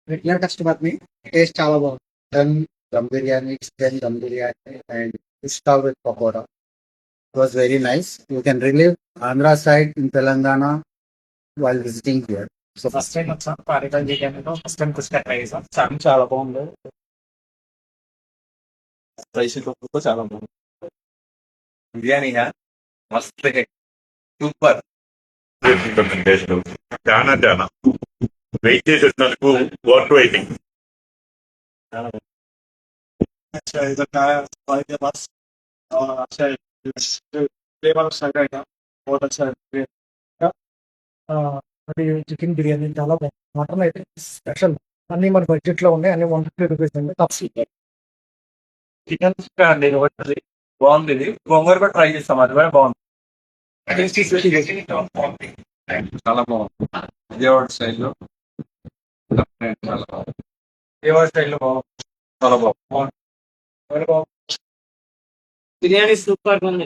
Regular customer ని. Taste చాలా బాగుంది. Dum dum biryani, chicken dum biryani and fish top with pakoda. It was very nice. You can relive Andhra side in Telangana while visiting here. So first time వచ్చాను పారిటల్ బిర్యానీలో first time kuska try చేసాం చాలా చాలా బాగుంది. Spicy కుక్కతో చాలా బాగుంది. బిర్యానీ మస్త్ సూపర్. చాలా చాలా వెయిట్ చేసి వచ్చినందుకు వర్త్ వెయిటింగ్. अच्छा इधर का है भाई के पास और अच्छा फ्लेवर साइड आइटम बहुत अच्छा है అది చికెన్ బిర్యానీ చాలా బాగుంది. మటన్ అయితే స్పెషల్. అన్ని మన బడ్జెట్ లో ఉన్నాయి. అన్ని 150 రూపీస్ అండి. చికెన్ అండి ఒకటి బాగుంది. ఇది గోంగూర కూడా ట్రై చేస్తాం, అది కూడా బాగుంది. చాలా బాగుంది. విజయవాడ స్టైల్లో చాలా బాగుంది. విజయవాడ స్టైల్లో బాగుంది. చాలా బాగుంది. బిర్యానీ సూపర్ ఉంది.